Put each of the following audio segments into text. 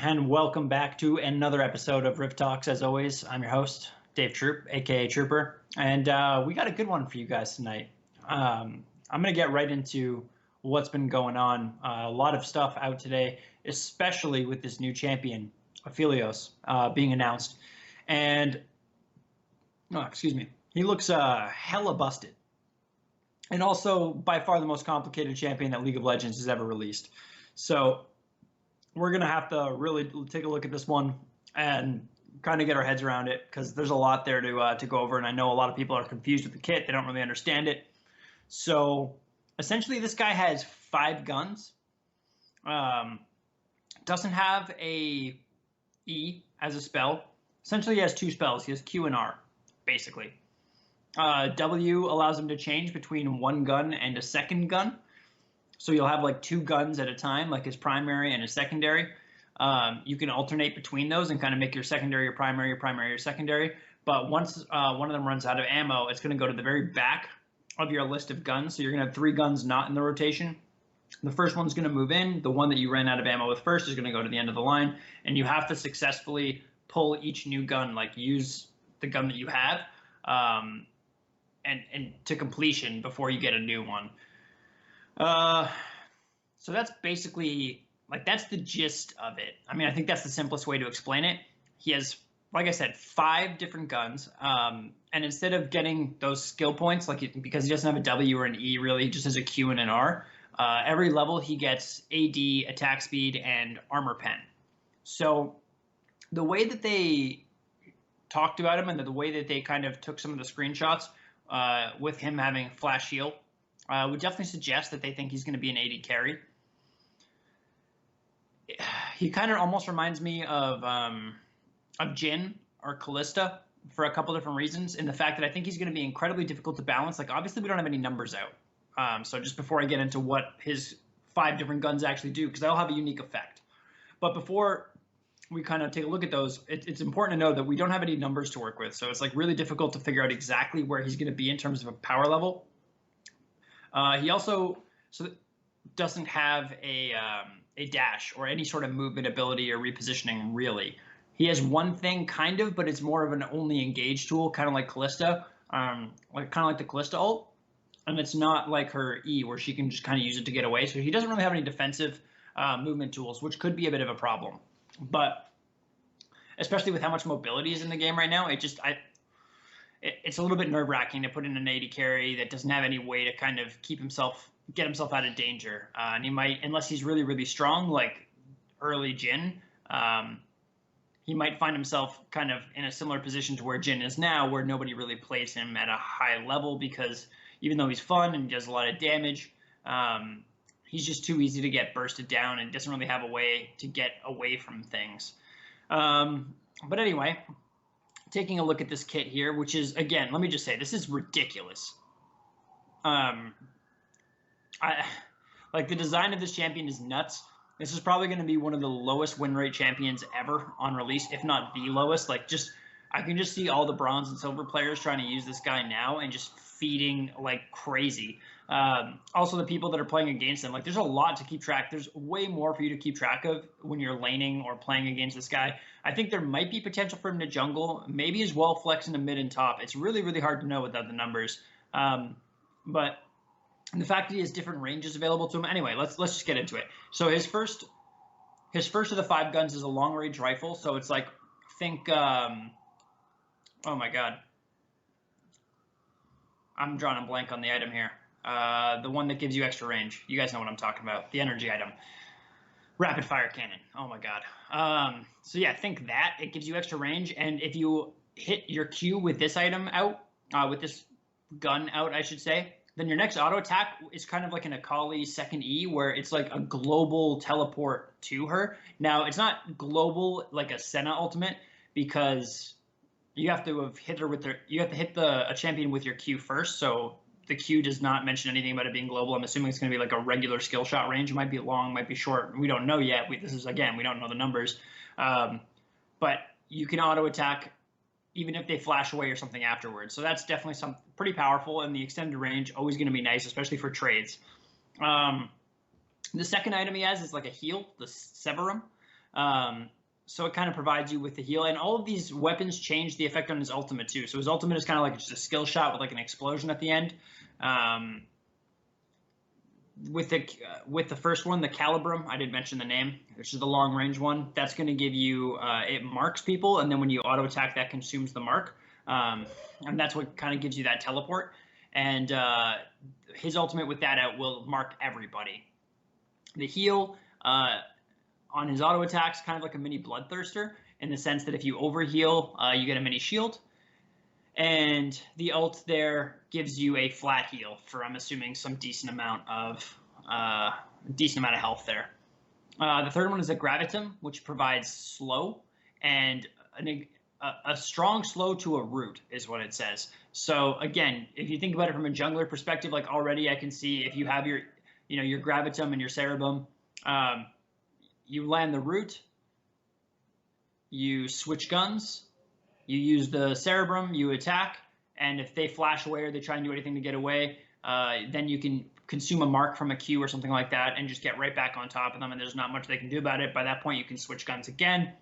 And welcome back to another episode of Rift Talks. As always, I'm your host, Dave Troop, aka Trooper, and we got a good one for you guys tonight. I'm going to get right into what's been going on. A lot of stuff out today, especially with this new champion, Aphelios, being announced. And, no, excuse me, he looks hella busted. And also, by far the most complicated champion that League of Legends has ever released. So, we're going to have to really take a look at this one and kind of get our heads around it because there's a lot there to go over. And I know a lot of people are confused with the kit. They don't really understand it. So essentially, this guy has 5 guns. Doesn't have a E as a spell. Essentially, he has 2 spells. He has Q and R, basically. W allows him to change between 1 gun and a second gun. So you'll have like 2 guns at a time, like his primary and his secondary. You can alternate between those and kind of make your secondary your primary your secondary. But once one of them runs out of ammo, it's going to go to the very back of your list of guns. So you're going to have 3 guns not in the rotation. The first one's going to move in. The one that you ran out of ammo with first is going to go to the end of the line. And you have to successfully pull each new gun, like use the gun that you have and to completion before you get a new one. So that's basically, like, that's the gist of it. I mean, I think that's the simplest way to explain it. He has, like I said, 5 different guns. And instead of getting those skill points, because he doesn't have a W or an E really, he just has a Q and an R. Every level he gets AD, attack speed, and armor pen. So the way that they talked about him and the way that they kind of took some of the screenshots with him having flash heal, would definitely suggest that they think he's going to be an AD carry. He kind of almost reminds me of Jhin or Callista for a couple different reasons, in the fact that I think he's going to be incredibly difficult to balance. Like, obviously, we don't have any numbers out. So just before I get into what his 5 different guns actually do, because they'll have a unique effect. But before we kind of take a look at those, it's important to know that we don't have any numbers to work with. So it's like really difficult to figure out exactly where he's going to be in terms of a power level. He also doesn't have a dash or any sort of movement ability or repositioning, really. He has one thing, kind of, but it's more of an only engage tool, kind of like Callista, kind of like the Callista ult. And it's not like her E, where she can just kind of use it to get away. So he doesn't really have any defensive movement tools, which could be a bit of a problem. But especially with how much mobility is in the game right now, it's a little bit nerve-wracking to put in an AD carry that doesn't have any way to kind of get himself out of danger. And he might, unless he's really, really strong, like early Jhin, he might find himself kind of in a similar position to where Jhin is now, where nobody really plays him at a high level because even though he's fun and he does a lot of damage, he's just too easy to get bursted down and doesn't really have a way to get away from things. But anyway, taking a look at this kit here, which is, again, let me just say, this is ridiculous. Like, the design of this champion is nuts. This is probably going to be one of the lowest win rate champions ever on release, if not the lowest. Like, I can just see all the bronze and silver players trying to use this guy now and just feeding like crazy. Also, the people that are playing against him, like, there's a lot to keep track. There's way more for you to keep track of when you're laning or playing against this guy. I think there might be potential for him to jungle, maybe as well flex into mid and top. It's really, really hard to know without the numbers. But the fact that he has different ranges available to him. Anyway, let's just get into it. So his first of the 5 guns is a long range rifle. So it's like, think, oh my god, I'm drawing a blank on the item here. The one that gives you extra range. You guys know what I'm talking about. The energy item. Rapid fire cannon. Oh my god. So yeah, think that. It gives you extra range, and if you hit your Q with this item out, with this gun out, I should say, then your next auto attack is kind of like an Akali second E, where it's like a global teleport to her. Now, it's not global like a Senna ultimate, because you have to have hit her with you have to hit a champion with your Q first. So the Q does not mention anything about it being global. I'm assuming it's going to be like a regular skill shot range. It might be long, might be short. We don't know yet. This is, again, we don't know the numbers. But you can auto attack even if they flash away or something afterwards. So that's definitely something pretty powerful, and the extended range always going to be nice, especially for trades. The second item he has is like a heal, the Severum. so it kind of provides you with the heal, and all of these weapons change the effect on his ultimate too. So his ultimate is kind of like just a skill shot with like an explosion at the end. With the first one, the Calibrum, I did mention the name, which is the long range one. That's going to give you it marks people, and then when you auto attack, that consumes the mark, and that's what kind of gives you that teleport. And his ultimate with that out will mark everybody. The heal on his auto attacks, kind of like a mini Bloodthirster, in the sense that if you overheal, you get a mini shield. And the ult there gives you a flat heal for, I'm assuming, some decent amount of health there. The third one is a Gravitum, which provides slow and a strong slow to a root is what it says. So again, if you think about it from a jungler perspective, like already I can see if you have your Gravitum and your Cerebum, you land the root, you switch guns, you use the Cerebrum, you attack, and if they flash away or they try and do anything to get away, then you can consume a mark from a Q or something like that and just get right back on top of them, and there's not much they can do about it. By that point, you can switch guns again,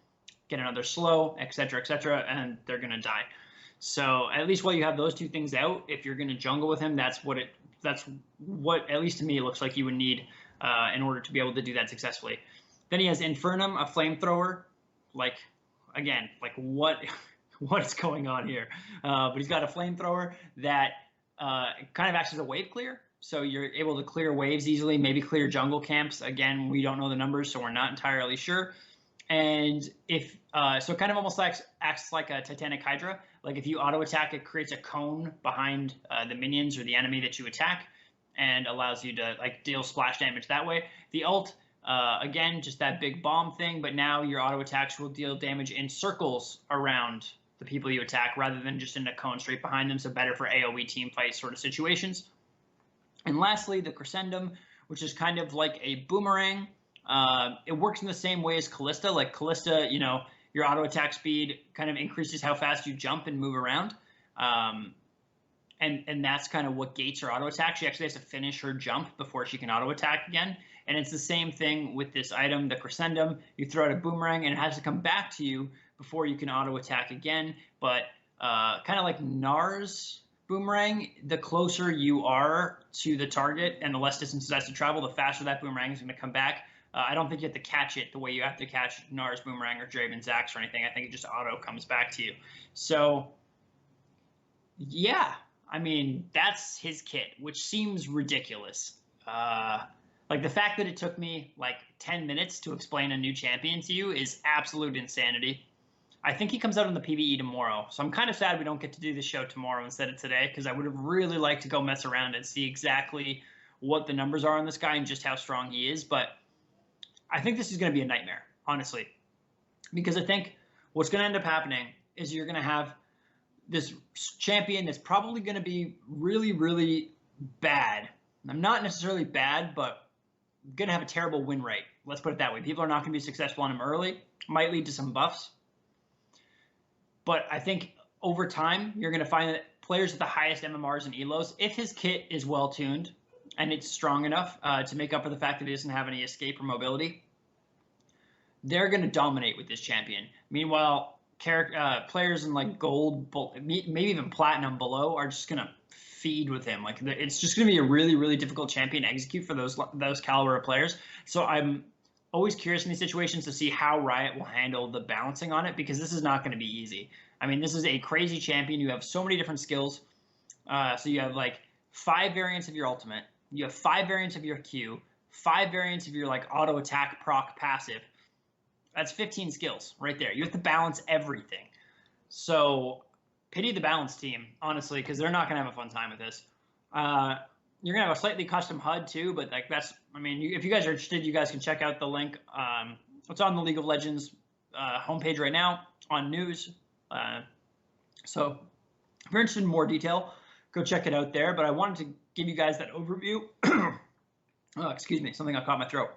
get another slow, etc., and they're going to die. So at least while you have those two things out, if you're going to jungle with him, that's what at least to me, it looks like you would need in order to be able to do that successfully. Then he has Infernum, a flamethrower. Again, what is going on here? But he's got a flamethrower that kind of acts as a wave clear. So you're able to clear waves easily, maybe clear jungle camps. Again, we don't know the numbers, so we're not entirely sure. And if so, it kind of almost acts like a Titanic Hydra. Like if you auto attack, it creates a cone behind the minions or the enemy that you attack, and allows you to deal splash damage that way. The ult, again, just that big bomb thing, but now your auto attacks will deal damage in circles around the people you attack rather than just in a cone straight behind them, so better for AoE team fight sort of situations. And lastly, the Crescendum, which is kind of like a boomerang. It works in the same way as Kalista. Like Kalista, your auto attack speed kind of increases how fast you jump and move around. And that's kind of what gates her auto attack. She actually has to finish her jump before she can auto attack again. And it's the same thing with this item, the Crescendum. You throw out a boomerang and it has to come back to you before you can auto attack again. But kind of like Nar's boomerang, the closer you are to the target and the less distance it has to travel, the faster that boomerang is going to come back. I don't think you have to catch it the way you have to catch Nar's boomerang or Draven's axe or anything. I think it just auto comes back to you. So yeah, I mean, that's his kit, which seems ridiculous. Like the fact that it took me 10 minutes to explain a new champion to you is absolute insanity. I think he comes out on the PvE tomorrow, so I'm kind of sad we don't get to do the show tomorrow instead of today, because I would have really liked to go mess around and see exactly what the numbers are on this guy and just how strong he is. But I think this is going to be a nightmare, honestly, because I think what's going to end up happening is you're going to have this champion that's probably going to be really, really bad. I'm not necessarily bad, but going to have a terrible win rate. Let's put it that way. People are not going to be successful on him early. Might lead to some buffs. But I think over time, you're going to find that players with the highest MMRs and ELOs, if his kit is well tuned and it's strong enough to make up for the fact that he doesn't have any escape or mobility, they're going to dominate with this champion. Meanwhile, players in gold, maybe even platinum below, are just going to feed with him. It's just going to be a really, really difficult champion to execute for those caliber of players. So I'm always curious in these situations to see how Riot will handle the balancing on it, because this is not going to be easy. I mean, this is a crazy champion. You have so many different skills. So you have 5 variants of your ultimate. You have 5 variants of your Q, 5 variants of your auto attack proc passive. That's 15 skills right there. You have to balance everything. So pity the balance team, honestly, because they're not going to have a fun time with this. You're going to have a slightly custom HUD too, but if you guys are interested, you guys can check out the link. It's on the League of Legends homepage right now on news. So if you're interested in more detail, go check it out there. But I wanted to give you guys that overview. Oh, excuse me, something got caught in my throat.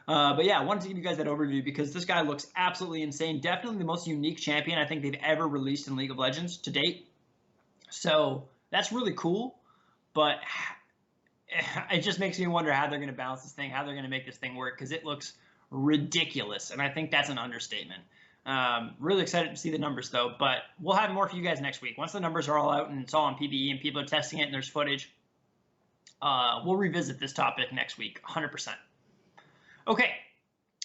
But yeah, I wanted to give you guys that overview because this guy looks absolutely insane. Definitely the most unique champion I think they've ever released in League of Legends to date. So that's really cool. But it just makes me wonder how they're going to balance this thing, how they're going to make this thing work, because it looks ridiculous, and I think that's an understatement. Really excited to see the numbers though, but we'll have more for you guys next week. Once the numbers are all out and it's all on PBE and people are testing it and there's footage, we'll revisit this topic next week, 100%. Okay,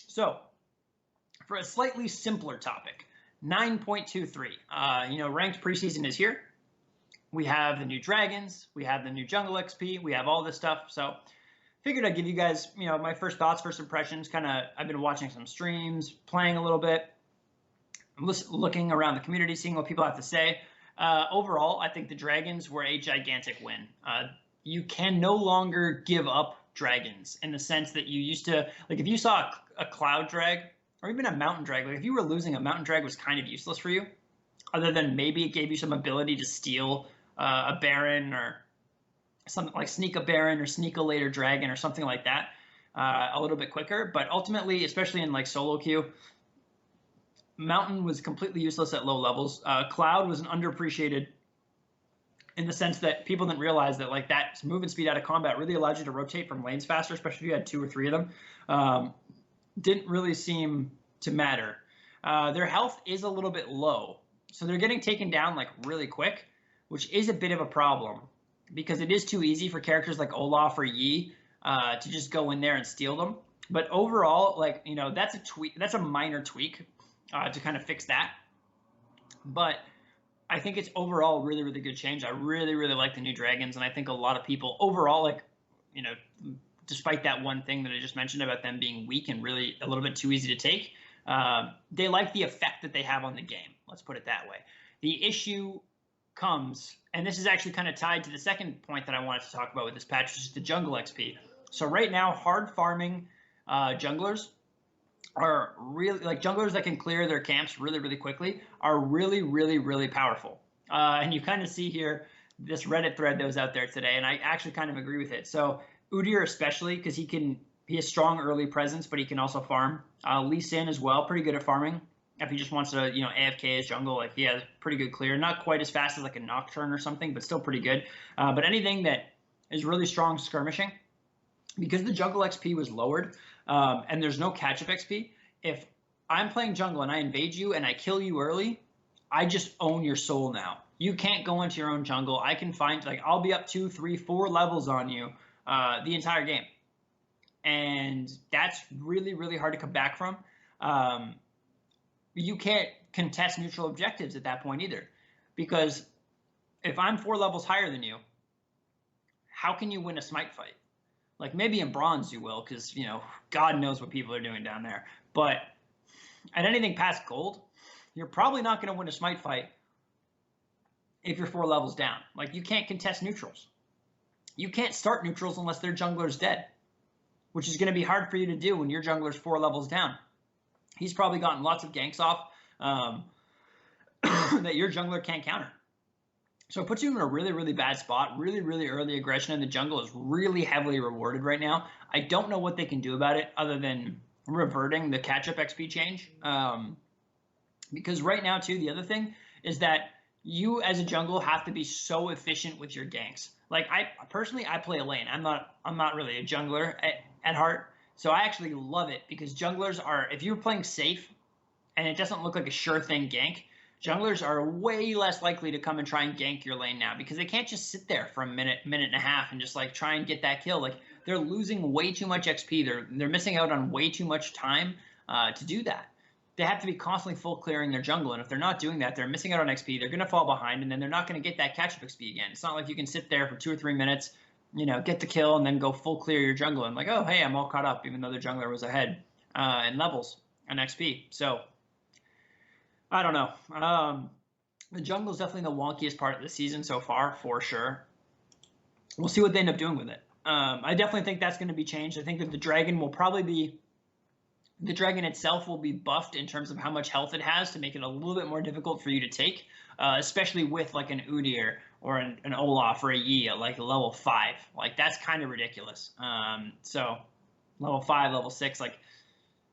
so for a slightly simpler topic, 9.23, ranked preseason is here. We have the new dragons, we have the new jungle XP, we have all this stuff. So figured I'd give you guys, my first thoughts, first impressions. I've been watching some streams, playing a little bit, looking around the community, seeing what people have to say. Overall, I think the dragons were a gigantic win. You can no longer give up dragons in the sense that you used to, like if you saw a cloud drag or even a mountain drag, like if you were losing, a mountain drag was kind of useless for you, other than maybe it gave you some ability to steal a baron or something like sneak a baron or sneak a later dragon or something like that a little bit quicker. But ultimately, especially in like solo queue, mountain was completely useless at low levels. Cloud was an underappreciated in the sense that people didn't realize that like that movement speed out of combat really allowed you to rotate from lanes faster, especially if you had 2 or 3 of them. Didn't really seem to matter. Their health is a little bit low, so they're getting taken down like really quick, which is a bit of a problem because it is too easy for characters like Olaf or Yi to just go in there and steal them. But overall, like, that's a tweak, that's a minor tweak to kind of fix that. But I think it's overall really, really good change. I really, really like the new dragons, and I think a lot of people overall, like, despite that one thing that I just mentioned about them being weak and really a little bit too easy to take, they like the effect that they have on the game. Let's put it that way. The issue comes, and this is actually kind of tied to the second point that I wanted to talk about with this patch, which is the jungle XP. So right now, hard farming junglers are really, like junglers that can clear their camps really, really quickly are really, really, really powerful. And you kind of see here this Reddit thread that was out there today, and I actually kind of agree with it. So Udyr especially, because he has strong early presence, but he can also farm. Lee Sin as well, pretty good at farming. If he just wants to, AFK his jungle, like he has pretty good clear. Not quite as fast as like a Nocturne or something, but still pretty good. But anything that is really strong skirmishing, because the jungle XP was lowered and there's no catch-up XP, if I'm playing jungle and I invade you and I kill you early, I just own your soul now. You can't go into your own jungle. I can find, like, I'll be up 2, 3, 4 levels on you the entire game. And that's really, really hard to come back from. You can't contest neutral objectives at that point either, because if I'm 4 levels higher than you, how can you win a smite fight? Like maybe in bronze you will, because God knows what people are doing down there. But at anything past gold, you're probably not going to win a smite fight if you're 4 levels down. Like you can't contest neutrals. You can't start neutrals unless their jungler's dead, which is going to be hard for you to do when your jungler's 4 levels down. He's probably gotten lots of ganks off that your jungler can't counter. So it puts you in a really, really bad spot. Really, really early aggression in the jungle is really heavily rewarded right now. I don't know what they can do about it other than reverting the catch-up XP change. Because right now, too, the other thing is that you as a jungle have to be so efficient with your ganks. Like I play a lane. I'm not really a jungler at heart. So I actually love it because junglers are, if you're playing safe and it doesn't look like a sure thing gank, junglers are way less likely to come and try and gank your lane now because they can't just sit there for a minute and a half and just like try and get that kill. Like they're losing way too much XP. They're missing out on way too much time to do that. They have to be constantly full clearing their jungle, and if they're not doing that, they're missing out on XP. They're going to fall behind, and then they're not going to get that catch-up XP again. It's not like you can sit there for 2 or 3 minutes, get the kill, and then go full clear your jungle and like, oh, hey, I'm all caught up, even though the jungler was ahead in levels and XP. So I don't know. The jungle is definitely the wonkiest part of the season so far, for sure. We'll see what they end up doing with it. I definitely think that's going to be changed. I think that the dragon will probably be, the dragon itself will be buffed in terms of how much health it has to make it a little bit more difficult for you to take, especially with like an Udyr or an Olaf or a Yi at like level 5. Like that's kind of ridiculous. So level 5, level 6, like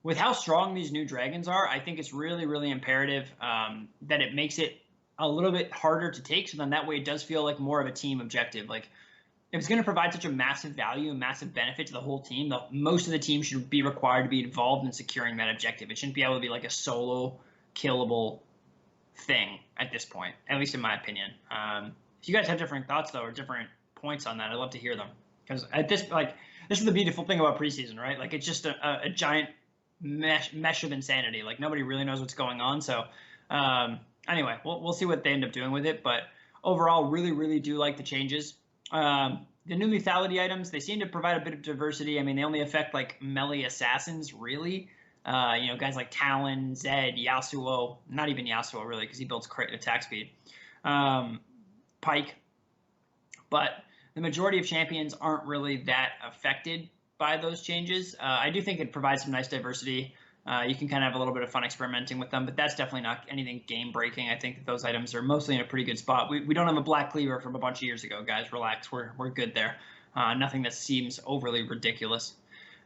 with how strong these new dragons are, I think it's really, really imperative that it makes it a little bit harder to take. So then that way it does feel like more of a team objective. Like if it's going to provide such a massive value and massive benefit to the whole team, most of the team should be required to be involved in securing that objective. It shouldn't be able to be like a solo killable thing at this point, at least in my opinion. If you guys have different thoughts though, or different points on that, I'd love to hear them. Because at this, like, this is the beautiful thing about preseason, right? Like, it's just a giant mesh of insanity. Like, nobody really knows what's going on. So, anyway, we'll see what they end up doing with it. But overall, really do like the changes. The new lethality items, they seem to provide a bit of diversity. I mean, they only affect like melee assassins, really. Guys like Talon, Zed, Yasuo, not even Yasuo really, because he builds great attack speed. Pike. But the majority of champions aren't really that affected by those changes. I do think it provides some nice diversity. You can kind of have a little bit of fun experimenting with them, but that's definitely not anything game breaking. I think that those items are mostly in a pretty good spot. We don't have a Black Cleaver from a bunch of years ago, guys. Relax, we're good there. Nothing that seems overly ridiculous.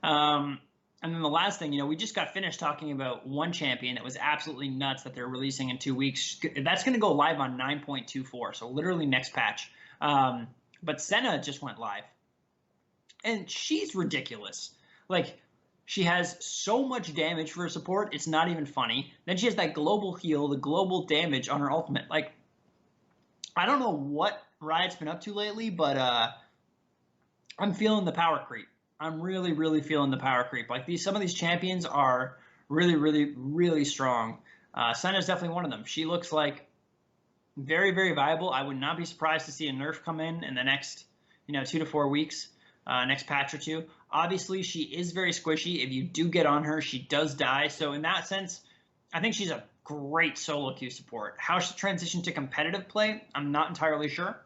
And then the last thing, we just got finished talking about one champion that was absolutely nuts that they're releasing in 2 weeks. That's going to go live on 9.24, so literally next patch. But Senna just went live, and she's ridiculous. Like, she has so much damage for her support, it's not even funny. Then she has that global heal, the global damage on her ultimate. Like, I don't know what Riot's been up to lately, but I'm feeling the power creep. I'm really feeling the power creep. Like, some of these champions are really strong. Senna's definitely one of them. She looks like very viable. I would not be surprised to see a nerf come in the next 2 to 4 weeks, next patch or two. Obviously, she is very squishy. If you do get on her, she does die. So in that sense, I think she's a great solo queue support. How she'll transition to competitive play, I'm not entirely sure.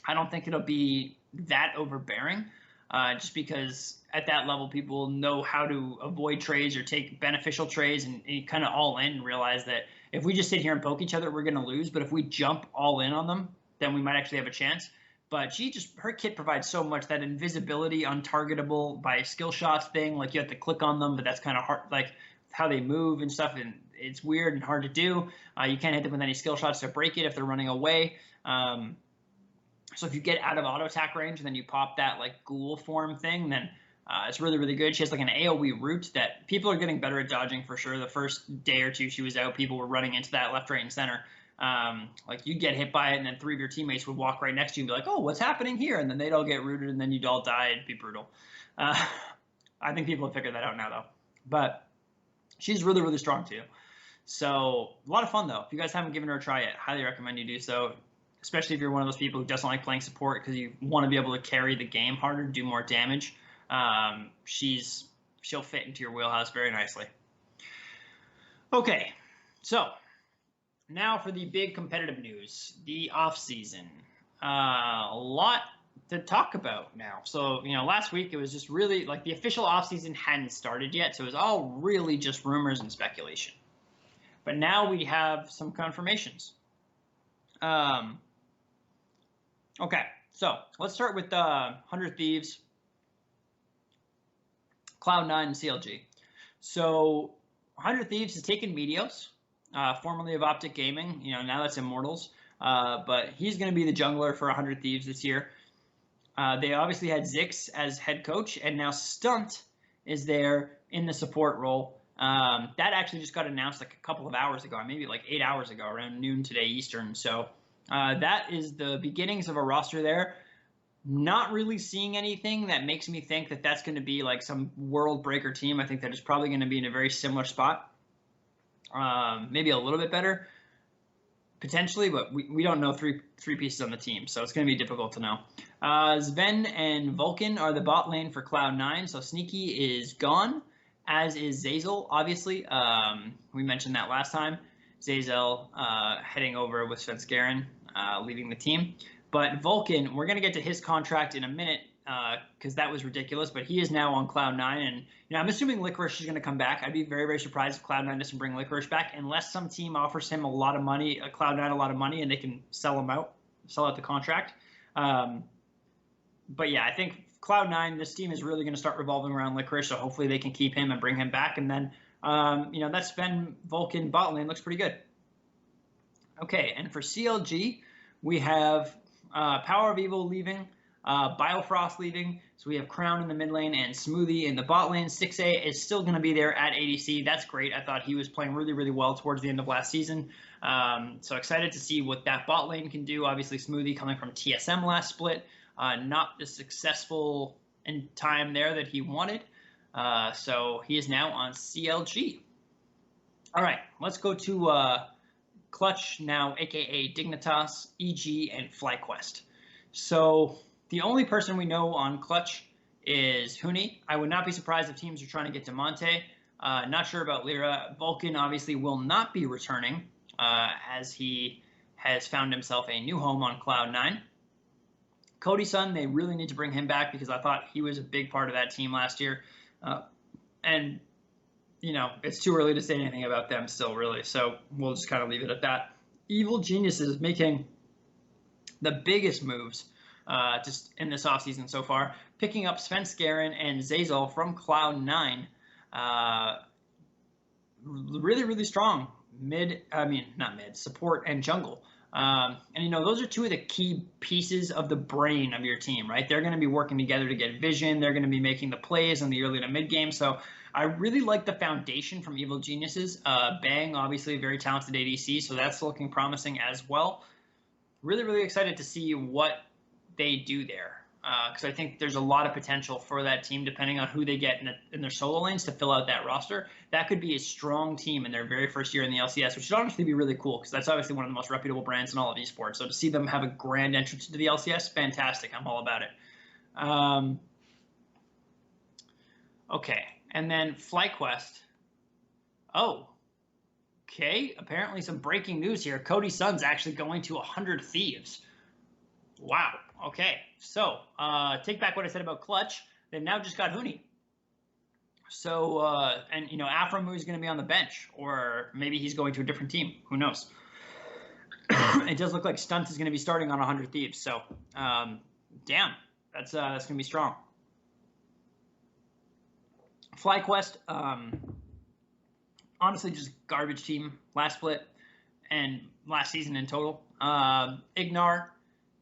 I don't think it'll be that overbearing, just because at that level, people know how to avoid trades or take beneficial trades and kind of all in and realize that if we just sit here and poke each other, we're going to lose. But if we jump all in on them, then we might actually have a chance. But her kit provides so much, that invisibility, untargetable by skill shots thing. Like, you have to click on them, but that's kind of hard, like how they move and stuff. And it's weird and hard to do. You can't hit them with any skill shots to break it if they're running away. So if you get out of auto attack range and then you pop that like ghoul form thing, then it's really good. She has like an AoE root that people are getting better at dodging for sure. The first day or two she was out, people were running into that left, right, and center. Like, you'd get hit by it, and then 3 of your teammates would walk right next to you and be like, oh, what's happening here? And then they'd all get rooted, and then you'd all die. It'd be brutal. I think people have figured that out now, though. But she's really strong, too. So, a lot of fun, though. If you guys haven't given her a try yet, highly recommend you do so, especially if you're one of those people who doesn't like playing support because you want to be able to carry the game harder, do more damage. She'll fit into your wheelhouse very nicely. Okay, so now for the big competitive news, the off season. A lot to talk about now. So, last week it was just really like the official off season hadn't started yet, so it was all really just rumors and speculation. But now we have some confirmations. Okay, so let's start with 100 Thieves, Cloud9, and CLG. So 100 Thieves has taken Meteos, formerly of Optic Gaming. Now that's Immortals. But he's going to be the jungler for 100 Thieves this year. They obviously had Zix as head coach, and now Stunt is there in the support role. That actually just got announced like a couple of hours ago, maybe like 8 hours ago, around noon today Eastern. So that is the beginnings of a roster there. Not really seeing anything that makes me think that that's going to be like some world breaker team. I think that is probably going to be in a very similar spot. Maybe a little bit better, potentially, but we don't know three pieces on the team, so it's going to be difficult to know. Sven and Vulcan are the bot lane for Cloud9, so Sneaky is gone, as is Zeyzal, obviously. We mentioned that last time. Zeyzal heading over with Svenskeren, leaving the team. But Vulcan, we're going to get to his contract in a minute because that was ridiculous, but he is now on Cloud9, and I'm assuming Licorice is going to come back. I'd be very surprised if Cloud9 doesn't bring Licorice back unless some team offers him a lot of money, Cloud9 a lot of money, and they can sell out the contract. But yeah, I think Cloud9, this team is really going to start revolving around Licorice, so hopefully they can keep him and bring him back, and then that Sven Vulcan bot lane looks pretty good. Okay, and for CLG, we have Power of Evil leaving, Biofrost leaving, so we have Crown in the mid lane and Smoothie in the bot lane. 6A is still going to be there at ADC. That's great. I thought he was playing really, really well towards the end of last season. So excited to see what that bot lane can do. Obviously, Smoothie coming from TSM last split, not the successful in time there that he wanted. So he is now on CLG. All right, let's go to Clutch now, aka Dignitas, EG, and FlyQuest. So the only person we know on Clutch is Huni. I would not be surprised if teams are trying to get to Monte. Not sure about Lyra. Vulcan obviously will not be returning as he has found himself a new home on Cloud9. Cody Sun, they really need to bring him back because I thought he was a big part of that team last year. And, you know, it's too early to say anything about them still, really. So we'll just kind of leave it at that. Evil Geniuses making the biggest moves just in this offseason so far, picking up Svenskeren and Zeyzal from Cloud9. Really, really strong support and jungle. And, you know, those are two of the key pieces of the brain of your team, right? They're going to be working together to get vision. They're going to be making the plays in the early to mid game. So I really like the foundation from Evil Geniuses. Bang, obviously, a very talented ADC, so that's looking promising as well. Really, really excited to see what they do there because I think there's a lot of potential for that team depending on who they get in their solo lanes to fill out that roster. That could be a strong team in their very first year in the LCS, which should honestly be really cool because that's obviously one of the most reputable brands in all of esports. So to see them have a grand entrance into the LCS, fantastic. I'm all about it. Okay, and then FlyQuest. Oh, okay. Apparently some breaking news here. Cody Sun's actually going to 100 Thieves. Wow. Okay, so take back what I said about Clutch. They've now just got Huni. So, and, you know, Aframu is going to be on the bench, or maybe he's going to a different team. Who knows? It does look like Stunt is going to be starting on 100 Thieves. So, damn, that's going to be strong. FlyQuest, honestly, just garbage team last split and last season in total. Ignar,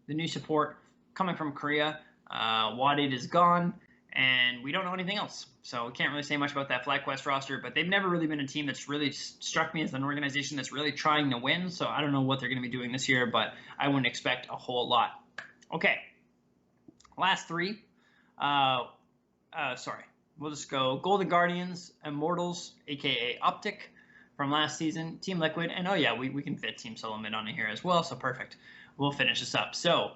the new support coming from Korea. Wadid is gone, and we don't know anything else. So we can't really say much about that FlyQuest roster, but they've never really been a team that's really struck me as an organization that's really trying to win. So I don't know what they're going to be doing this year, but I wouldn't expect a whole lot. Okay, last three. Sorry. We'll just go Golden Guardians, Immortals, a.k.a. Optic from last season, Team Liquid, and oh yeah, we can fit Team Solo Mid on here as well, so perfect. We'll finish this up. So,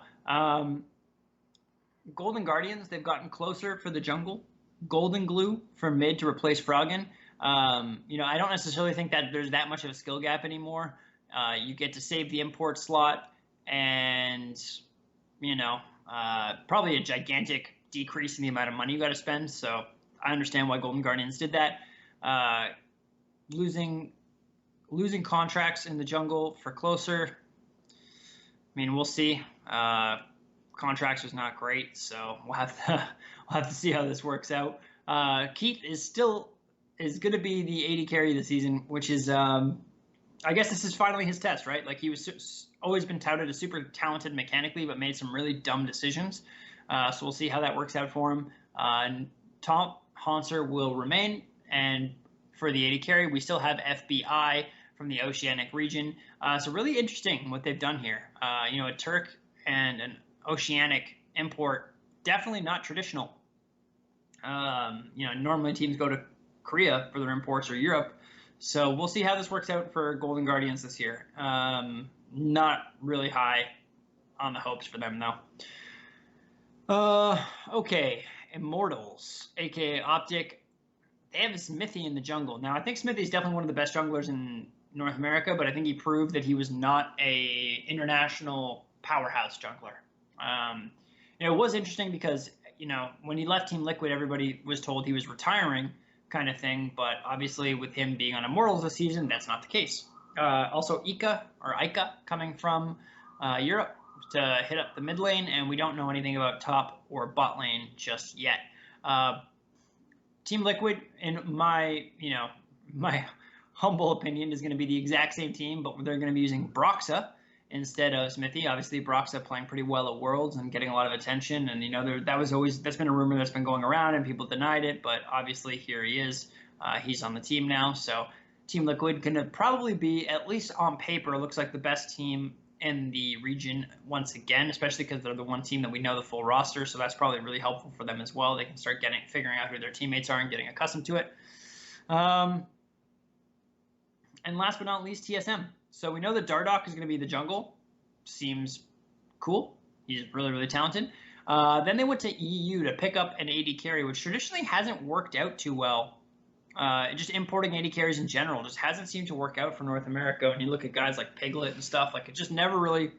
Golden Guardians, they've gotten closer for the jungle. Golden Glue for mid to replace Froggen. You know, I don't necessarily think that there's that much of a skill gap anymore. You get to save the import slot and, you know, probably a gigantic decrease in the amount of money you got to spend, so I understand why Golden Guardians did that. Losing contracts in the jungle for closer. I mean, we'll see. Contracts was not great, so we'll have to see how this works out. Keith is going to be the AD carry of the season, which is I guess this is finally his test, right? Like he was always been touted as super talented mechanically, but made some really dumb decisions. So we'll see how that works out for him. Tom Hanser will remain, and for the AD carry, we still have FBI from the Oceanic region. So really interesting what they've done here. You know, a Turk and an Oceanic import, definitely not traditional. You know, normally teams go to Korea for their imports or Europe. So we'll see how this works out for Golden Guardians this year. Not really high on the hopes for them, though. Okay, Immortals, aka Optic. They have Smithy in the jungle. Now, I think Smithy is definitely one of the best junglers in North America, but I think he proved that he was not a international powerhouse jungler. You know, it was interesting because, you know, when he left Team Liquid, everybody was told he was retiring kind of thing, but obviously with him being on Immortals this season, that's not the case. Also Ica coming from Europe to hit up the mid lane, and we don't know anything about top or bot lane just yet. Team Liquid, in my humble opinion, is going to be the exact same team, but they're going to be using Broxa instead of Smithy. Obviously, Broxah playing pretty well at Worlds and getting a lot of attention, and that's been a rumor that's been going around and people denied it, but obviously here he is. He's on the team now, so Team Liquid going to probably be, at least on paper, looks like the best team in the region once again, especially because they're the one team that we know the full roster, so that's probably really helpful for them as well. They can start figuring out who their teammates are and getting accustomed to it. And last but not least, TSM. So we know that Dardoch is going to be the jungle. Seems cool. He's really, really talented. Then they went to EU to pick up an AD carry, which traditionally hasn't worked out too well. Just importing AD carries in general just hasn't seemed to work out for North America. When you look at guys like Piglet and stuff, like it just never really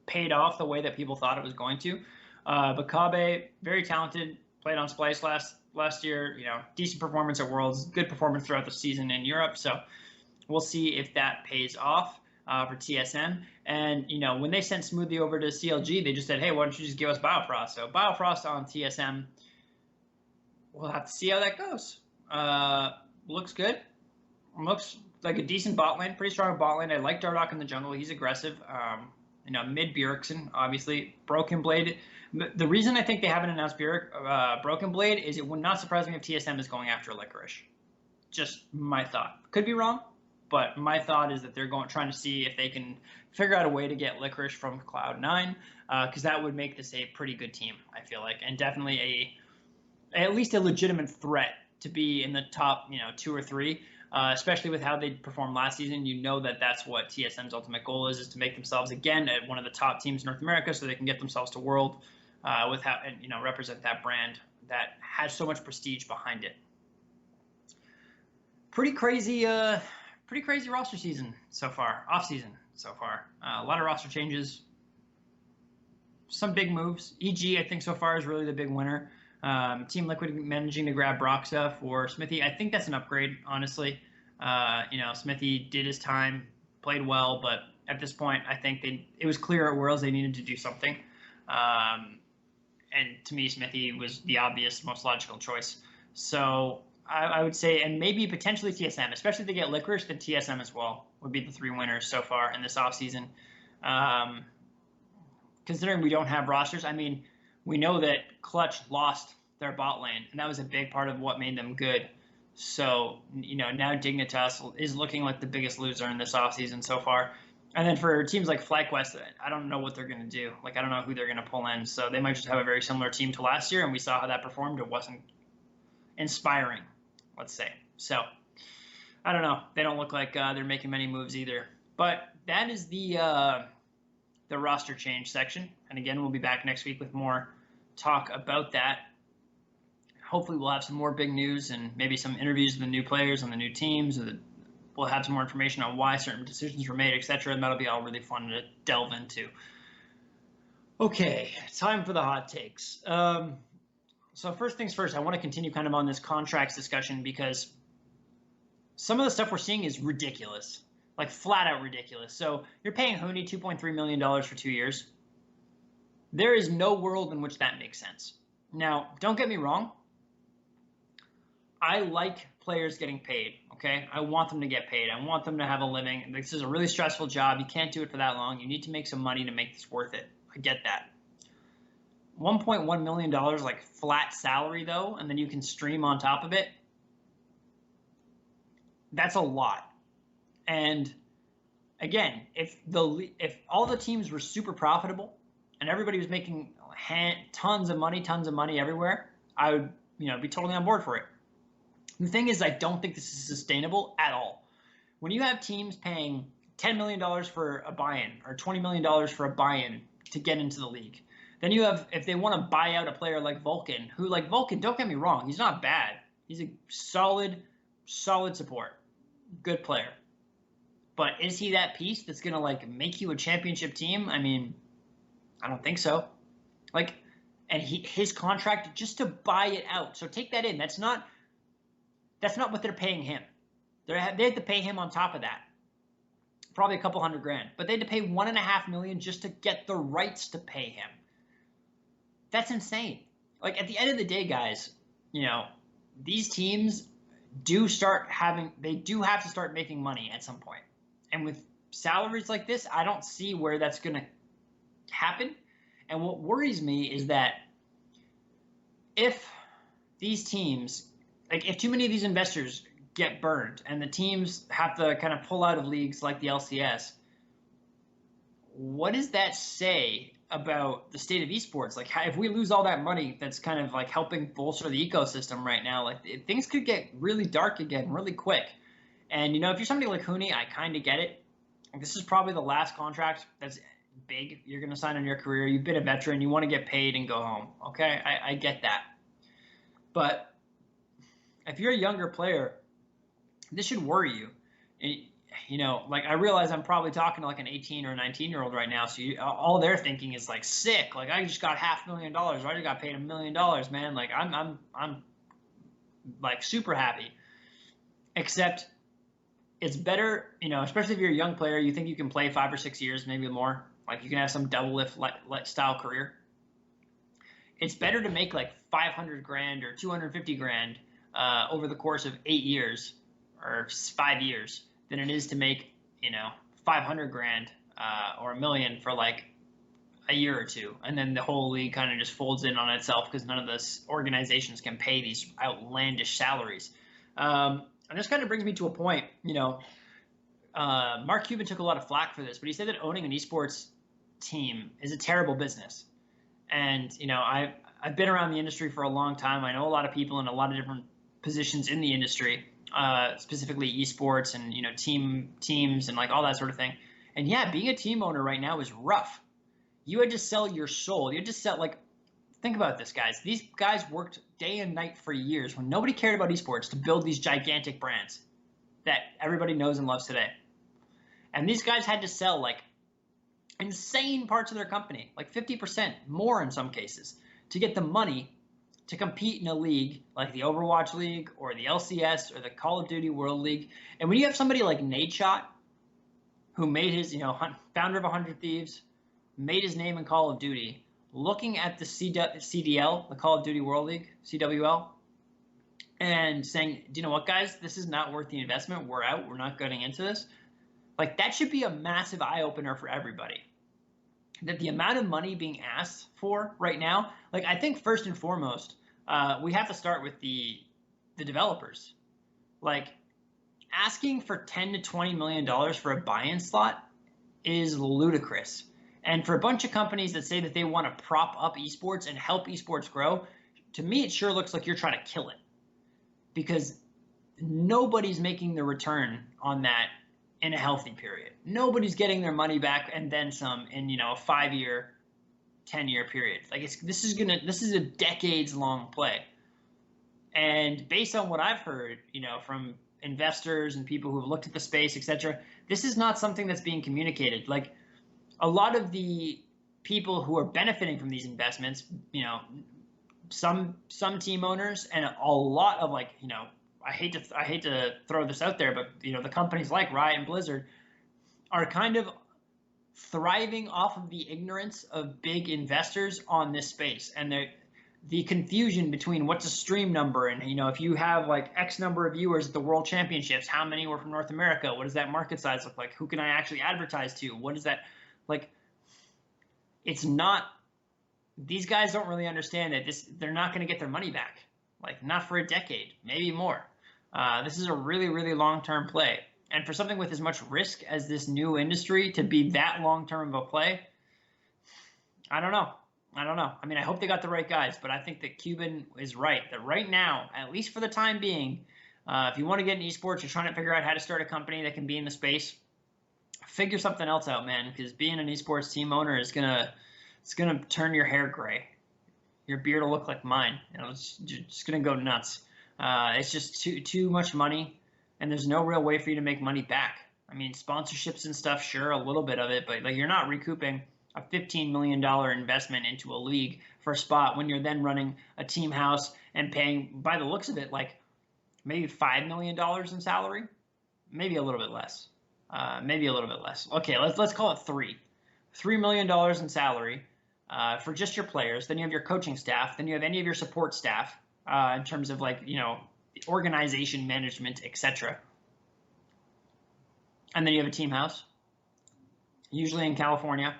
paid off the way that people thought it was going to. But Kabe, very talented, played on Splice last year. Decent performance at Worlds, good performance throughout the season in Europe. So we'll see if that pays off for TSM. And when they sent Smoothie over to CLG, they just said, "Hey, why don't you just give us Biofrost?" So Biofrost on TSM. We'll have to see how that goes. Looks good. Looks like a decent bot lane, pretty strong bot lane. I like Dardoch in the jungle. He's aggressive. Mid Bjergsen, obviously. Broken Blade. The reason I think they haven't announced Broken Blade is it would not surprise me if TSM is going after Licorice. Just my thought. Could be wrong, but my thought is that they're trying to see if they can figure out a way to get Licorice from Cloud9, because that would make this a pretty good team, I feel like, and definitely at least a legitimate threat to be in the top, 2 or 3, especially with how they performed last season. That's what TSM's ultimate goal is to make themselves again at one of the top teams in North America, so they can get themselves to World represent that brand that has so much prestige behind it. Pretty crazy roster season so far, off season so far. A lot of roster changes, some big moves. EG, I think so far is really the big winner. Team Liquid managing to grab Broxah for Smithy. I think that's an upgrade, honestly. Smithy did his time, played well, but at this point, I think it was clear at Worlds they needed to do something. And to me, Smithy was the obvious, most logical choice. So I would say, and maybe potentially TSM, especially if they get Licorice, then TSM as well would be the 3 winners so far in this offseason. Considering we don't have rosters, I mean, we know that Clutch lost their bot lane, and that was a big part of what made them good. So, now Dignitas is looking like the biggest loser in this offseason so far. And then for teams like FlyQuest, I don't know what they're going to do. I don't know who they're going to pull in. So they might just have a very similar team to last year, and we saw how that performed. It wasn't inspiring, let's say. So, I don't know. They don't look like they're making many moves either. But that is the roster change section. And again, we'll be back next week with more talk about that. Hopefully we'll have some more big news and maybe some interviews with the new players on the new teams. We'll have some more information on why certain decisions were made, etc. And that'll be all really fun to delve into. Okay, time for the hot takes. So first things first, I want to continue kind of on this contracts discussion, because some of the stuff we're seeing is ridiculous, like flat out ridiculous. So you're paying Huni $2.3 million for 2 years. There is no world in which that makes sense. Now, don't get me wrong. I like players getting paid, okay? I want them to get paid. I want them to have a living. This is a really stressful job. You can't do it for that long. You need to make some money to make this worth it. I get that. $1.1 million, like flat salary though, and then you can stream on top of it. That's a lot. And again, if all the teams were super profitable and everybody was making tons of money everywhere, I would, be totally on board for it. The thing is, I don't think this is sustainable at all. When you have teams paying $10 million for a buy-in or $20 million for a buy-in to get into the league, then you have, if they want to buy out a player like Vulcan, who, like Vulcan, don't get me wrong, he's not bad. He's a solid support, good player. But is he that piece that's going to make you a championship team? I mean, I don't think so. And his contract just to buy it out. So take that in. That's not what they're paying him. They have to pay him on top of that, probably a couple $100,000. But they had to pay $1.5 million just to get the rights to pay him. That's insane. At the end of the day, guys, these teams do have to start making money at some point. And with salaries like this, I don't see where that's going to happen. And what worries me is that if these teams, like if too many of these investors get burned and the teams have to kind of pull out of leagues like the LCS, what does that say about the state of esports? Like, if we lose all that money that's kind of like helping bolster the ecosystem right now, like things could get really dark again really quick. And, you know, if you're somebody like Huni, I kind of get it. This is probably the last contract that's big you're going to sign in your career. You've been a veteran. You want to get paid and go home. Okay, I get that. But if you're a younger player, this should worry you. And, you know, like I realize I'm probably talking to like an 18 or 19-year-old right now. So all they're thinking is like, sick. Like I just got $500,000. I just got paid $1 million, man. Like I'm like super happy. Except it's better, you know, especially if you're a young player, you think you can play 5 or 6 years, maybe more. Like you can have some double lift style career. It's better to make like 500 grand or 250 grand over the course of 8 years or 5 years than it is to make, you know, 500 grand or $1 million for like a year or two, and then the whole league kind of just folds in on itself because none of those organizations can pay these outlandish salaries. And this kind of brings me to a point, you know, Mark Cuban took a lot of flack for this, but he said that owning an esports team is a terrible business. And, you know, I've been around the industry for a long time. I know a lot of people in a lot of different positions in the industry, specifically esports and, you know, teams and like all that sort of thing. And yeah, being a team owner right now is rough. You had to sell your soul. You had to sell, like, think about this, guys. These guys worked day and night for years when nobody cared about esports to build these gigantic brands that everybody knows and loves today. And these guys had to sell like insane parts of their company, like 50% more in some cases, to get the money to compete in a league like the Overwatch League or the LCS or the Call of Duty World League. And when you have somebody like Nadeshot, who made his, you know, founder of 100 Thieves, made his name in Call of Duty, looking at the CDL, the Call of Duty World League, CWL, and saying, do you know what, guys, this is not worth the investment. We're out. We're not getting into this. Like, that should be a massive eye-opener for everybody. That the amount of money being asked for right now, like, I think first and foremost, we have to start with the developers. Like, asking for $10 to $20 million for a buy-in slot is ludicrous. And for a bunch of companies that say that they want to prop up esports and help esports grow, to me, it sure looks like you're trying to kill it, because nobody's making the return on that in a healthy period. Nobody's getting their money back and then some in, you know, a 5-year, 10-year period. Like, this is a decades-long play. And based on what I've heard, you know, from investors and people who have looked at the space, etc., this is not something that's being communicated. Like, a lot of the people who are benefiting from these investments, you know, some team owners and a lot of, like, you know, I hate to throw this out there, but, you know, the companies like Riot and Blizzard are kind of thriving off of the ignorance of big investors on this space, and the confusion between what's a stream number, and, you know, if you have like X number of viewers at the World Championships, how many were from North America? What does that market size look like? Who can I actually advertise to? What is that? Like, it's not, these guys don't really understand that they're not going to get their money back. Like, not for a decade, maybe more. This is a really, really long-term play. And for something with as much risk as this new industry to be that long-term of a play, I don't know. I mean, I hope they got the right guys, but I think that Cuban is right. That right now, at least for the time being, if you want to get in esports, you're trying to figure out how to start a company that can be in the space, figure something else out, man, because being an esports team owner is gonna turn your hair gray. Your beard will look like mine. You know, it's just gonna go nuts. It's just too much money, and there's no real way for you to make money back. I mean, sponsorships and stuff, sure, a little bit of it, but like, you're not recouping a $15 million investment into a league for a spot when you're then running a team house and paying, by the looks of it, like maybe $5 million in salary, maybe a little bit less. Okay, let's call it $3 million in salary for just your players. Then you have your coaching staff. Then you have any of your support staff in terms of, like, you know, organization, management, etc. And then you have a team house. usually in California.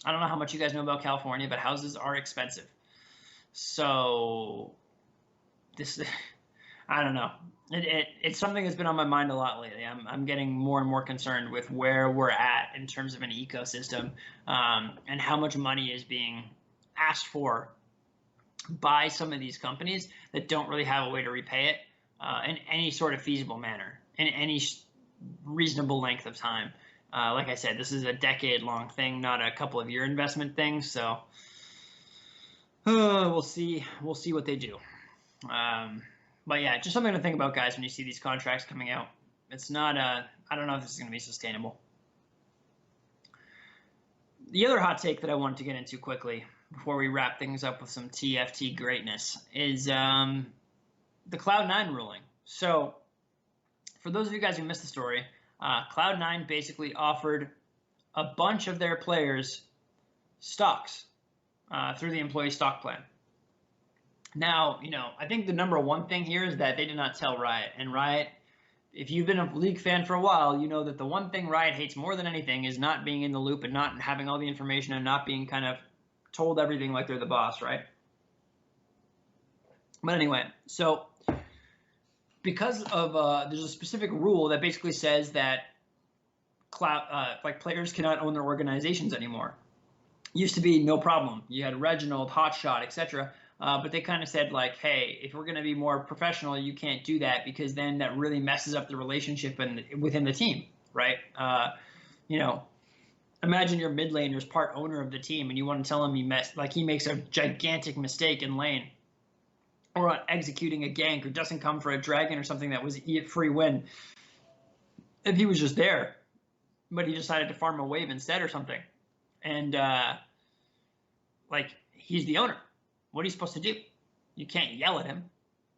I don't know how much you guys know about California, but houses are expensive. So this, I don't know. It's something that's been on my mind a lot lately. I'm getting more and more concerned with where we're at in terms of an ecosystem, and how much money is being asked for by some of these companies that don't really have a way to repay it in any sort of feasible manner, in any reasonable length of time. Like I said, this is a decade-long thing, not a couple of year investment thing. So we'll see. We'll see what they do. But yeah, just something to think about, guys, when you see these contracts coming out. It's not. I don't know if this is going to be sustainable. The other hot take that I wanted to get into quickly before we wrap things up with some TFT greatness is the Cloud9 ruling. So for those of you guys who missed the story, Cloud9 basically offered a bunch of their players stocks through the employee stock plan. Now, I think the number one thing here is that they did not tell Riot. And Riot, if you've been a League fan for a while, you know that the one thing Riot hates more than anything is not being in the loop and not having all the information and not being kind of told everything like they're the boss, right? But anyway, so because of there's a specific rule that basically says that players cannot own their organizations anymore. Used to be no problem. You had Reginald, Hotshot, etc. But they kind of said like, hey, if we're going to be more professional, you can't do that because then that really messes up the relationship within the team, right? Imagine your mid laner's part owner of the team and you want to tell him he makes a gigantic mistake in lane or on executing a gank or doesn't come for a dragon or something that was a free win. If he was just there, but he decided to farm a wave instead or something. And he's the owner. What are you supposed to do? You can't yell at him.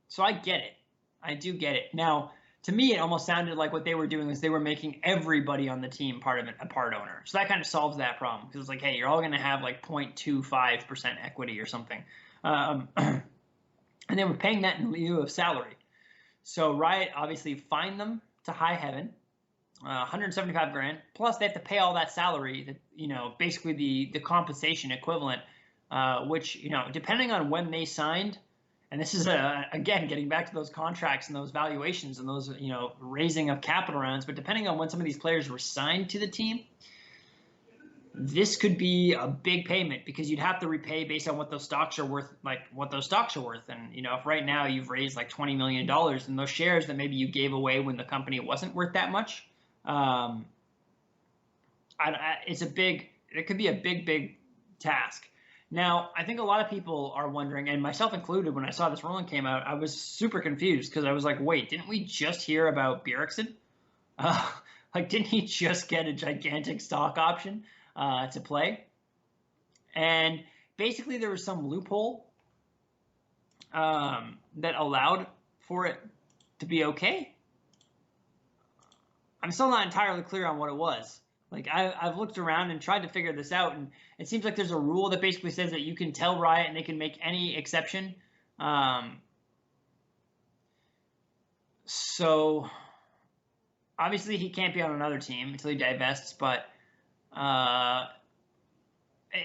So I get it. I do get it. Now, to me, it almost sounded like what they were doing is they were making everybody on the team a part owner. So that kind of solves that problem because it's like, hey, you're all going to have like 0.25% equity or something. And they were paying that in lieu of salary. So Riot obviously fined them to high heaven, 175 grand. Plus they have to pay all that salary, basically the compensation equivalent, which, depending on when they signed, and this is, again, getting back to those contracts and those valuations and those, raising of capital rounds, but depending on when some of these players were signed to the team, this could be a big payment because you'd have to repay based on what those stocks are worth, And, if right now you've raised like $20 million and those shares that maybe you gave away when the company wasn't worth that much, it could be a big task. Now, I think a lot of people are wondering, and myself included, when I saw this ruling came out, I was super confused because I was like, wait, didn't we just hear about Bjergsen? Didn't he just get a gigantic stock option to play? And basically there was some loophole that allowed for it to be okay. I'm still not entirely clear on what it was. I've looked around and tried to figure this out, and it seems like there's a rule that basically says that you can tell Riot and they can make any exception. So obviously he can't be on another team until he divests, but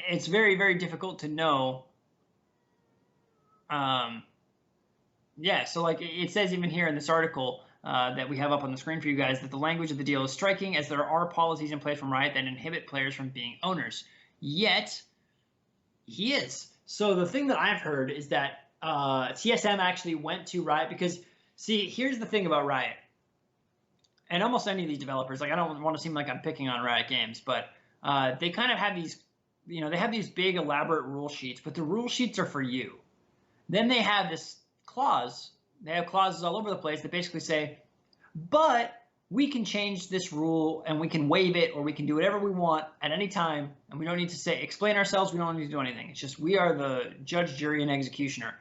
it's very, very difficult to know. Yeah, so it says even here in this article that we have up on the screen for you guys that the language of the deal is striking as there are policies in place from Riot that inhibit players from being owners. Yet, he is. So the thing that I've heard is that TSM actually went to Riot because, see, here's the thing about Riot. And almost any of these developers, I don't want to seem like I'm picking on Riot Games, but they kind of have these, they have these big elaborate rule sheets, but the rule sheets are for you. Then they have this clause. They have clauses all over the place that basically say, but we can change this rule and we can waive it or we can do whatever we want at any time. And we don't need to explain ourselves. We don't need to do anything. It's just we are the judge, jury, and executioner.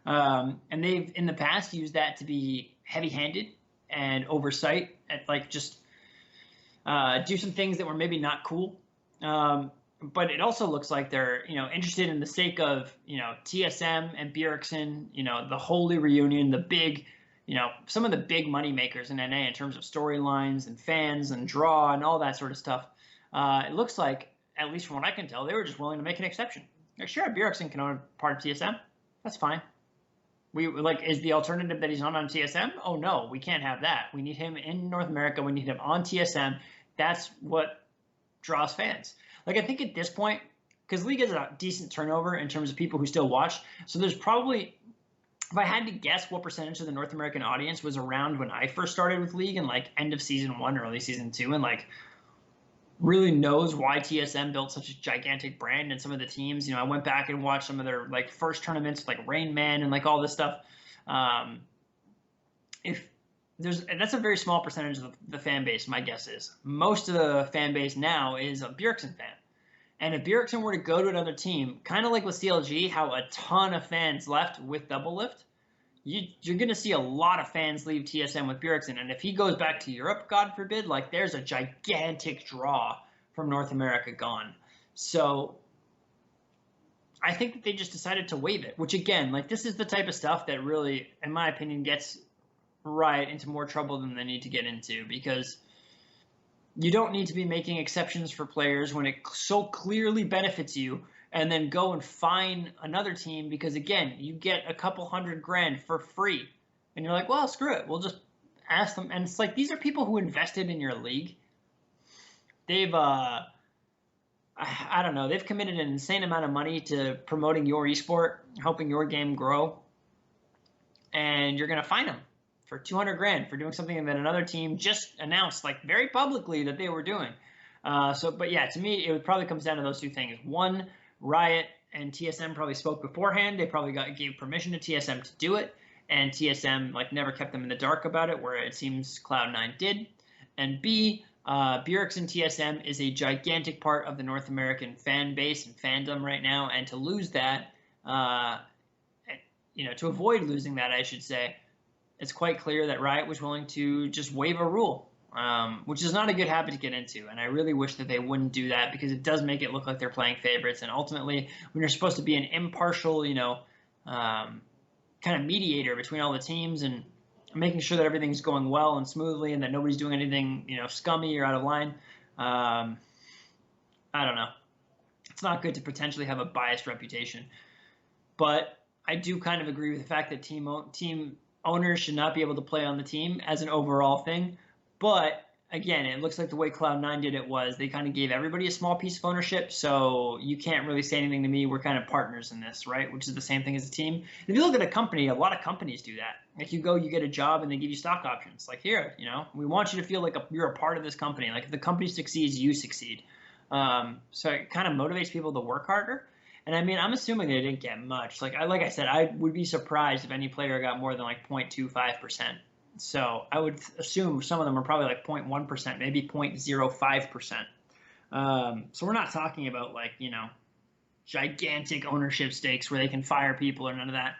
And they've in the past used that to be heavy-handed and oversight and just do some things that were maybe not cool. But it also looks like they're, interested in the sake of, TSM and Bjergsen, the holy reunion, the big, some of the big money makers in NA in terms of storylines and fans and draw and all that sort of stuff. It looks like, at least from what I can tell, they were just willing to make an exception. Like, sure, Bjergsen can own part of TSM. That's fine. We like, is the alternative that he's not on TSM? Oh no, we can't have that. We need him in North America. We need him on TSM. That's what draws fans. Like, I think at this point, because League has a decent turnover in terms of people who still watch, so there's probably, if I had to guess what percentage of the North American audience was around when I first started with League and like end of season 1, early season 2, and like really knows why TSM built such a gigantic brand and some of the teams. I went back and watched some of their like first tournaments, like Rain Man and like all this stuff. If that's a very small percentage of the fan base, my guess is. Most of the fan base now is a Bjergsen fan. And if Bjergsen were to go to another team, kind of like with CLG, how a ton of fans left with Doublelift, you're going to see a lot of fans leave TSM with Bjergsen. And if he goes back to Europe, God forbid, like there's a gigantic draw from North America gone. So I think that they just decided to waive it, which again, like this is the type of stuff that really, in my opinion, gets Riot into more trouble than they need to get into, because you don't need to be making exceptions for players when it so clearly benefits you, and then go and find another team because, again, you get a couple $100,000 for free. And you're like, well, screw it. We'll just ask them. And it's like, these are people who invested in your league. They've, I don't know, they've committed an insane amount of money to promoting your esport, helping your game grow. And you're going to fine them for $200,000 for doing something that another team just announced, like very publicly, that they were doing. But yeah, to me, it probably comes down to those two things. One, Riot and TSM probably spoke beforehand. They probably gave permission to TSM to do it, and TSM like never kept them in the dark about it, where it seems Cloud9 did. And B, Bjergsen TSM is a gigantic part of the North American fan base and fandom right now, and to lose that, to avoid losing that, I should say, it's quite clear that Riot was willing to just waive a rule. Which is not a good habit to get into, and I really wish that they wouldn't do that, because it does make it look like they're playing favorites. And ultimately, when you're supposed to be an impartial, kind of mediator between all the teams and making sure that everything's going well and smoothly and that nobody's doing anything, scummy or out of line, I don't know. It's not good to potentially have a biased reputation. But I do kind of agree with the fact that team owners should not be able to play on the team as an overall thing. But again, it looks like the way Cloud9 did it was they kind of gave everybody a small piece of ownership. So you can't really say anything to me. We're kind of partners in this, right? Which is the same thing as a team. And if you look at a company, a lot of companies do that. Like you get a job and they give you stock options. Like here, we want you to feel like you're a part of this company. Like if the company succeeds, you succeed. So it kind of motivates people to work harder. And I mean, I'm assuming they didn't get much. Like I said, I would be surprised if any player got more than like 0.25%. So I would assume some of them are probably like 0.1%, maybe 0.05%. So we're not talking about like, gigantic ownership stakes where they can fire people or none of that.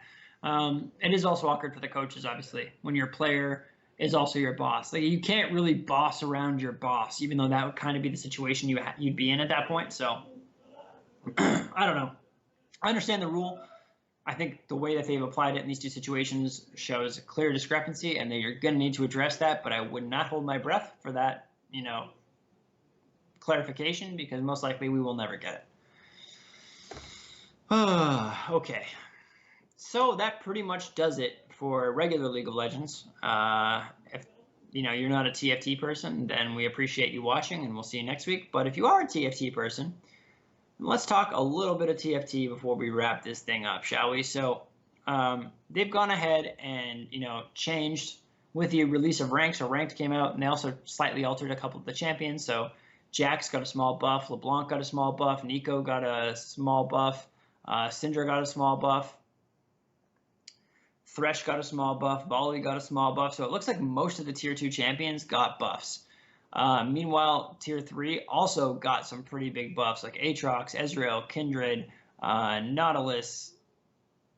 It is also awkward for the coaches, obviously, when your player is also your boss. Like you can't really boss around your boss, even though that would kind of be the situation you'd be in at that point. So I don't know. I understand the rule. I think the way that they've applied it in these two situations shows a clear discrepancy, and they're going to need to address that. But I would not hold my breath for that, clarification, because most likely we will never get it. Okay. So that pretty much does it for regular League of Legends. If you're not a TFT person, then we appreciate you watching, and we'll see you next week. But if you are a TFT person, let's talk a little bit of TFT before we wrap this thing up, shall we? So they've gone ahead and, changed with the release of Ranked. So Ranked came out, and they also slightly altered a couple of the champions. So Jax got a small buff, LeBlanc got a small buff, Nico got a small buff, Syndra got a small buff, Thresh got a small buff, Volley got a small buff. So it looks like most of the Tier 2 champions got buffs. Meanwhile, Tier 3 also got some pretty big buffs, like Aatrox, Ezreal, Kindred, Nautilus,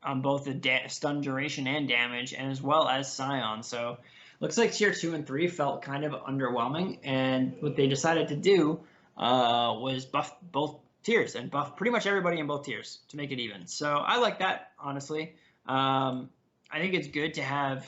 on both the stun duration and damage, and as well as Sion. So looks like Tier 2 and 3 felt kind of underwhelming, and what they decided to do was buff both tiers and buff pretty much everybody in both tiers to make it even. So I like that, honestly. I think it's good to have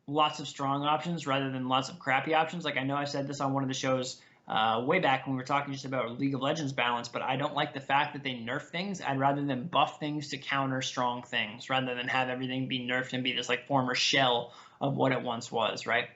lots of strong options rather than lots of crappy options. Like I know I said this on one of the shows way back when we were talking just about League of Legends balance, but I don't like the fact that they nerf things. I'd rather them buff things to counter strong things rather than have everything be nerfed and be this like former shell of what it once was, right?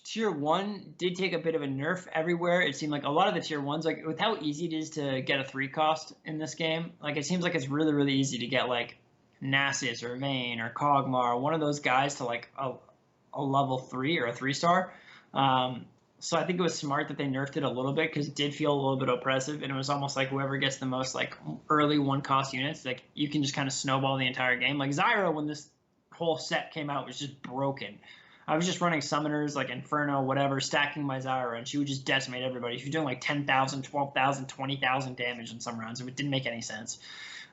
Tier 1 did take a bit of a nerf everywhere. It seemed like a lot of the tier 1s, like with how easy it is to get a 3 cost in this game, like it seems like it's really, really easy to get like Nasus or Vayne or Kog'Maw, one of those guys to like a level 3 or a 3-star. So I think it was smart that they nerfed it a little bit because it did feel a little bit oppressive, and it was almost like whoever gets the most like early 1-cost units, like you can just kind of snowball the entire game. Like Zyra, when this whole set came out, was just broken. I was just running summoners like Inferno, whatever, stacking my Zyra, and she would just decimate everybody. She was doing like 10,000, 12,000, 20,000 damage in some rounds. It didn't make any sense.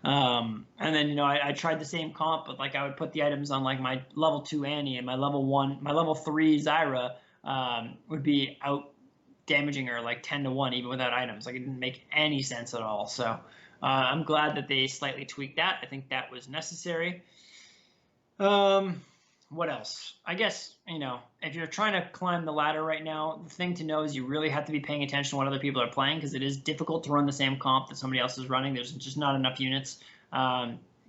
And then, I tried the same comp, but like I would put the items on like my level 2 Annie and my level 3 Zyra would be out damaging her like 10-1 even without items. Like it didn't make any sense at all. So I'm glad that they slightly tweaked that. I think that was necessary. What else? I guess, if you're trying to climb the ladder right now, the thing to know is you really have to be paying attention to what other people are playing because it is difficult to run the same comp that somebody else is running. There's just not enough units.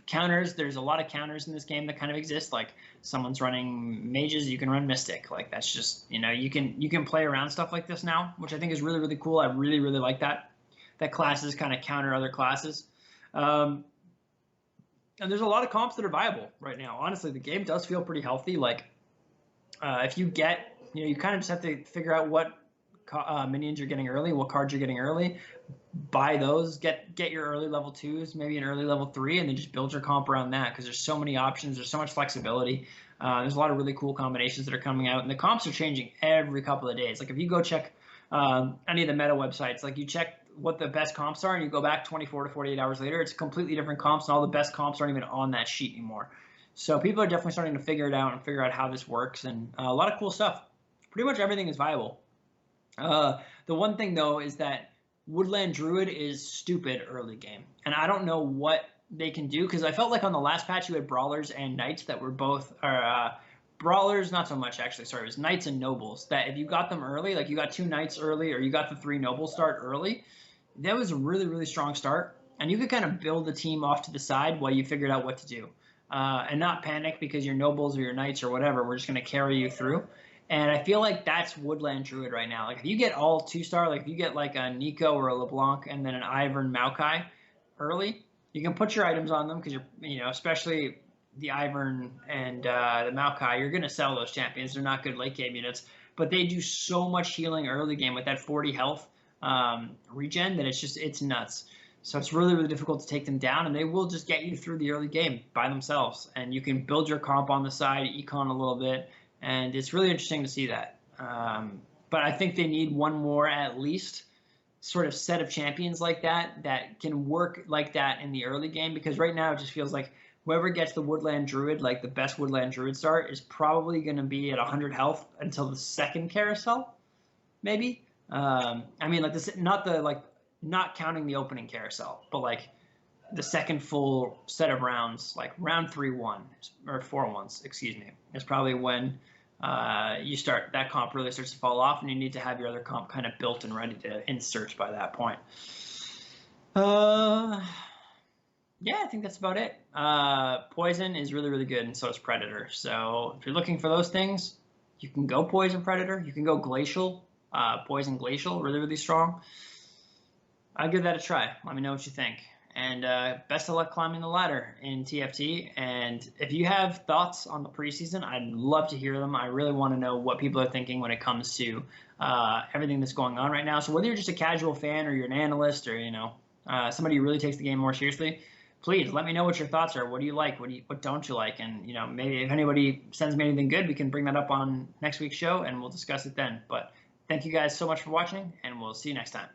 Counters, there's a lot of counters in this game that kind of exist. Like someone's running mages, you can run Mystic. Like that's just, you can play around stuff like this now, which I think is really, really cool. I really, really like that. That classes kind of counter other classes. And there's a lot of comps that are viable right now. Honestly, the game does feel pretty healthy. Like, if you get, you kind of just have to figure out what minions you're getting early, what cards you're getting early, buy those, get your early level 2s, maybe an early level 3, and then just build your comp around that because there's so many options, there's so much flexibility. There's a lot of really cool combinations that are coming out, and the comps are changing every couple of days. Like if you go check any of the meta websites, like you check what the best comps are and you go back 24 to 48 hours later, it's completely different comps, and all the best comps aren't even on that sheet anymore. So people are definitely starting to figure it out and figure out how this works, and a lot of cool stuff. Pretty much everything is viable. The one thing though is that Woodland Druid is stupid early game, and I don't know what they can do because I felt like on the last patch you had Brawlers and Knights that were both Brawlers, not so much actually, sorry, it was Knights and Nobles, that if you got them early, like you got 2 Knights early or you got the 3 Nobles start early, that was a really, really strong start. And you could kind of build the team off to the side while you figured out what to do. And not panic because your Nobles or your Knights or whatever, we're just going to carry you through. And I feel like that's Woodland Druid right now. Like if you get all 2-star, like if you get like a Nico or a LeBlanc and then an Ivern Maokai early, you can put your items on them because you're, especially the Ivern and the Maokai, you're going to sell those champions. They're not good late game units, but they do so much healing early game with that 40 health regen that it's nuts. So it's really, really difficult to take them down, and they will just get you through the early game by themselves. And you can build your comp on the side, econ a little bit, and it's really interesting to see that. But I think they need one more at least sort of set of champions like that can work like that in the early game, because right now it just feels like whoever gets the Woodland Druid, like the best Woodland Druid start, is probably going to be at 100 health until the second carousel, maybe. I mean, like this, not counting the opening carousel, but like the second full set of rounds, like round 3-1 or 4-1s, excuse me, is probably when that comp really starts to fall off, and you need to have your other comp kind of built and ready to insert by that point. Yeah, I think that's about it. Poison is really, really good, and so is Predator. So if you're looking for those things, you can go Poison Predator. You can go Glacial, Poison Glacial, really, really strong. I'll give that a try. Let me know what you think. And best of luck climbing the ladder in TFT. And if you have thoughts on the preseason, I'd love to hear them. I really want to know what people are thinking when it comes to everything that's going on right now. So whether you're just a casual fan or you're an analyst or somebody who really takes the game more seriously, please let me know what your thoughts are. What do you like? What don't you like? And maybe if anybody sends me anything good, we can bring that up on next week's show and we'll discuss it then. But thank you guys so much for watching, and we'll see you next time.